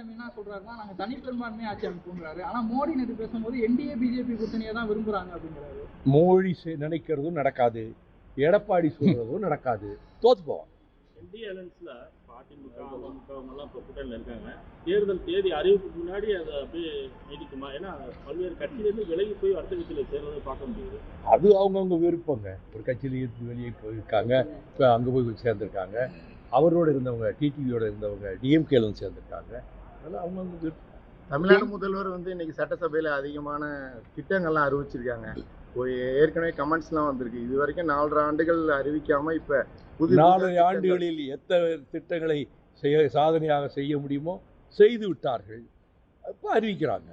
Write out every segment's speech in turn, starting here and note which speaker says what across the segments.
Speaker 1: என்ன சொல்றாருன்னா, நாங்க தனிப்பெரும்பான்மை ஆட்சி அமைப்புங்கிறாரு. ஆனா மோடி நேற்று பேசும்போது என்டிஏ பிஜேபி கூட்டணியை தான் விரும்புறாங்க அப்படிங்கிறாரு.
Speaker 2: மோடி நினைக்கிறதும் நடக்காது, எடப்பாடி சொல்றதும் நடக்காது, தோத்து போவான்.
Speaker 3: என்டிஏ அலைன்ஸ்ல அதிமுக அதிமுகவங்கெல்லாம் இப்போ கூட்டணியில் இருக்காங்க. தேர்தல் தேதி அறிவிப்புக்கு முன்னாடி அதை அப்படியே நீடிக்குமா? ஏன்னா பல்வேறு கட்சியிலேருந்து விலகி போய் அடுத்த கட்சியில் சேர்றதை பார்க்க முடியுது.
Speaker 2: அது அவங்கவுங்க விருப்பங்க. ஒரு கட்சியிலேருந்து வெளியே போயிருக்காங்க, இப்போ அங்கே போய் சேர்ந்துருக்காங்க. அவரோட இருந்தவங்க, டிடிவியோட இருந்தவங்க டிஎம்கேல சேர்ந்துருக்காங்க. அதனால் அவங்கவுங்க விருப்பம்.
Speaker 4: தமிழ்நாடு முதல்வர் வந்து இன்னைக்கு சட்டசபையில் அதிகமான திட்டங்கள்லாம் அறிவிச்சிருக்காங்க. ஏற்கனவே கமெண்ட்ஸ்லாம் வந்திருக்கு. இது வரைக்கும் 4 ஆண்டுகள் அறிவிக்காம இப்போ
Speaker 2: 4 ஆண்டுகளில் எத்தனை திட்டங்களை சாதனையாக செய்ய முடியுமோ செய்து விட்டார்கள். இப்போ அறிவிக்கிறாங்க.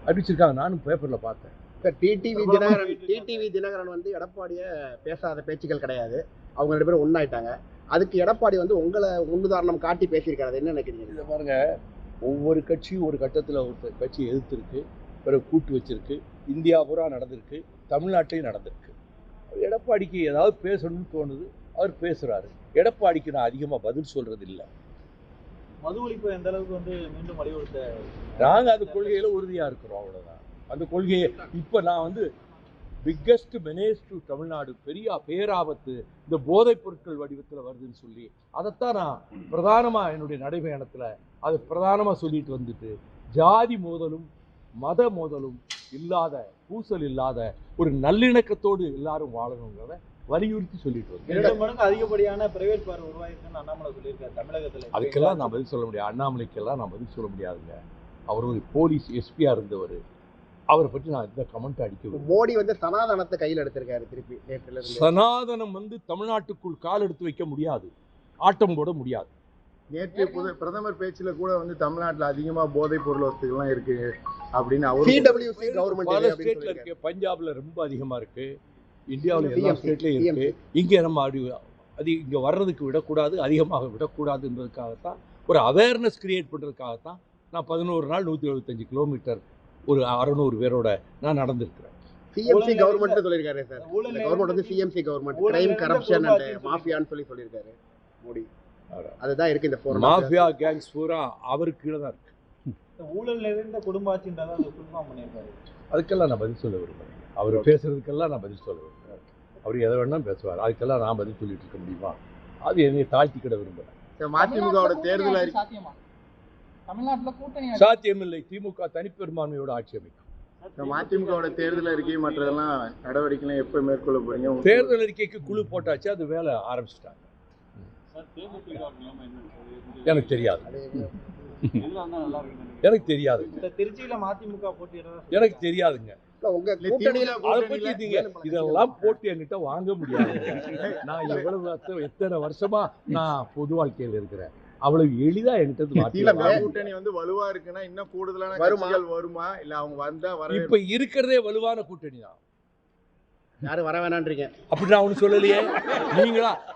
Speaker 2: அறிவிச்சிருக்காங்க. நானும் பேப்பரில் பார்த்தேன்.
Speaker 5: டிடிவி தினகரன் வந்து எடப்பாடியை பேசாத பேச்சுக்கள் கிடையாது. அவங்க 2 பேரும் ஒன்றாயிட்டாங்க. அதுக்கு எடப்பாடி வந்து உங்களை முன்னுதாரணம் காட்டி பேசியிருக்காரு. என்ன நினைக்கிறீங்க?
Speaker 2: இதை பாருங்க, ஒவ்வொரு கட்சியும் ஒரு கட்டத்தில் ஒரு கட்சி எதிர்த்துருக்கு, பிறகு கூட்டு வச்சிருக்கு. இந்தியா பூரா நடந்திருக்கு, தமிழ்நாட்டிலையும் நடந்திருக்கு. எடப்பாடிக்கு ஏதாவது பேசணும்னு தோணுது, அவர் பேசுகிறாரு. எடப்பாடிக்கு நான் அதிகமாக பதில் சொல்கிறது இல்லை.
Speaker 3: மது ஒழிப்பு எந்த அளவுக்கு வந்து மீண்டும் வலியுறுத்த
Speaker 2: நாங்கள் அந்த கொள்கையில் உறுதியாக இருக்கிறோம், அவ்வளோதான். அந்த கொள்கையை இப்போ நான் வந்து பிக்கஸ்ட் மெனேஜ் டு தமிழ்நாடு, பெரிய பேராபத்து இந்த போதைப் பொருட்கள் வடிவத்தில் வருதுன்னு சொல்லி அதைத்தான் நான் பிரதானமாக என்னுடைய நடைபயணத்தில் அதை பிரதானமாக சொல்லிட்டு வந்துட்டு, ஜாதி மோதலும் மத மோதலும் இல்லாத, பூசல் இல்லாத ஒரு நல்லிணக்கத்தோடு எல்லாரும் வாழணுங்கிறத வலியுறுத்தி சொல்லிட்டு வந்தேன்.
Speaker 3: 2 மடங்கு அதிகப்படியான பிரைவேட் கார் உருவாயிருக்குன்னு அண்ணாமலை சொல்லியிருக்காரு தமிழகத்தில்.
Speaker 2: அதுக்கெல்லாம் நான் பதில் சொல்ல முடியாது. அண்ணாமலைக்கெல்லாம் நான் பதில் சொல்ல முடியாதுங்க. அவர் ஒரு போலீஸ் எஸ்பியாக இருந்தவர். அவரை பற்றி நான் இந்த கமெண்ட் அடிக்க.
Speaker 5: மோடி வந்து சனாதனத்தை கையில் எடுத்திருக்காரு. திருப்பி நேற்றுல
Speaker 2: சனாதனம் வந்து தமிழ்நாட்டுக்குள் கால் எடுத்து வைக்க முடியாது, ஆட்டம் போட முடியாது.
Speaker 4: நேற்று பிரதமர் பேச்சில் கூட வந்து தமிழ்நாட்டில் அதிகமாக போதைப் பொருள் வசதிகள்லாம் இருக்கு அப்படின்னு அவர்
Speaker 2: பல ஸ்டேட்ல இருக்கு. பஞ்சாப்ல ரொம்ப அதிகமாக இருக்கு, இந்தியாவில் எல்லா ஸ்டேட்லையும் இருக்கு. இங்கே நம்ம அது இங்கே வர்றதுக்கு விடக்கூடாது, அதிகமாக விடக்கூடாதுன்றதுக்காகத்தான், ஒரு அவேர்னஸ் கிரியேட் பண்ணுறதுக்காகத்தான் நான் 11 நாள் 175 கிலோமீட்டர் ஒரு 600 பேரோட நான் நடந்திருக்கிறேன்.
Speaker 5: சிஎம்சி கவர்மெண்ட் சொல்லியிருக்காரு சார். கவர்மெண்ட் வந்து CMC government, crime corruption and மாஃபியான்னு சொல்லியிருக்காரு மோடி. அதுதான் இருக்கு இந்த ஃபோரம்.
Speaker 2: மாஃபியா கேங்ஸ் பூரா அவருக்கு கீழே தான் இருக்கு.
Speaker 3: ஊழல் நிறைந்த குடும்பாட்சின்றதை குடும்பம் பண்ணியிருக்காரு.
Speaker 2: அதுக்கெல்லாம் நான் பதில் சொல்ல விரும்புகிறேன். அவர் பேசுறதுக்கெல்லாம் நான் பதில் சொல்ல விரும்புகிறேன். அவர் எதை வேணாலும் பேசுவார். அதுக்கெல்லாம் நான் பதில் சொல்லிட்டு இருக்க முடியுமா? அது என்னை தாழ்த்திக்கிட விரும்புகிறேன்.
Speaker 4: மதிமுகவோட தேர்தல்
Speaker 1: சாத்தியமா? தமிழ்நாட்டில் கூட்டணி
Speaker 2: சாத்தியமில்லை. திமுக தனிப்பெரும்பான்மையோட ஆட்சி அமைக்கும்.
Speaker 4: மதிமுகவோட தேர்தல் அறிக்கை மற்றதெல்லாம் நடவடிக்கைலாம் எப்போ மேற்கொள்ள போறீங்க?
Speaker 2: தேர்தல் அறிக்கைக்கு குழு போட்டாச்சு, அது வேலை ஆரம்பிச்சிட்டாங்க. எனக்கு தெரியாது, எனக்கு தெரியாது,
Speaker 3: திருச்சியில மதிமுக போட்டியிட
Speaker 2: எனக்கு தெரியாதுங்க. அதை பத்தி இதெல்லாம் போட்டு என்கிட்ட வாங்க முடியாது. நான் எவ்வளவு எத்தனை வருஷமா நான் பொது வாழ்க்கையில் இருக்கிறேன். அவ்வளவு எளிதா என்கிட்ட
Speaker 4: கூட்டணி வந்து வலுவா இருக்குன்னா இன்னும் கூடுதலான கட்சிகள் வருமா? இல்ல அவங்க வந்தா
Speaker 2: இப்ப இருக்கிறதே வலுவான கூட்டணி தான்.
Speaker 5: யாரும் வர வேணான்றீங்க?
Speaker 2: அப்படி நான் ஒண்ணு சொல்லலையே.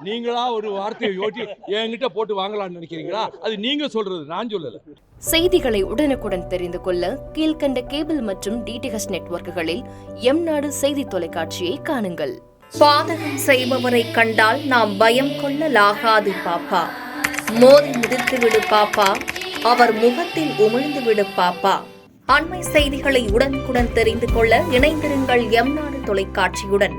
Speaker 2: நீங்களா ஒரு வார்த்தையை யோட்டி என்கிட்ட போட்டு வாங்கலாம்னு நினைக்கிறீங்களா? அது நீங்க சொல்றது, நான் சொல்லல.
Speaker 6: செய்திகளை உடனுக்குடன் தெரிந்து கொள்ள கீழ்கண்ட கேபிள் மற்றும் டிடிஹெச் நெட்வொர்க்குகளில் எம்நாடு செய்தி தொலைக்காட்சியை காணுங்கள். பாதகம் செய்பவரை கண்டால் நாம் பயம் கொள்ளலாகாது பாப்பா. மோதி மிதித்து விடு பாப்பா, அவர் முகத்தில் உமிழ்ந்து விடு பாப்பா. அண்மை செய்திகளை உடனுக்குடன் தெரிந்து கொள்ள இணைந்திருங்கள் எம்நாடு தொலைக்காட்சியுடன்.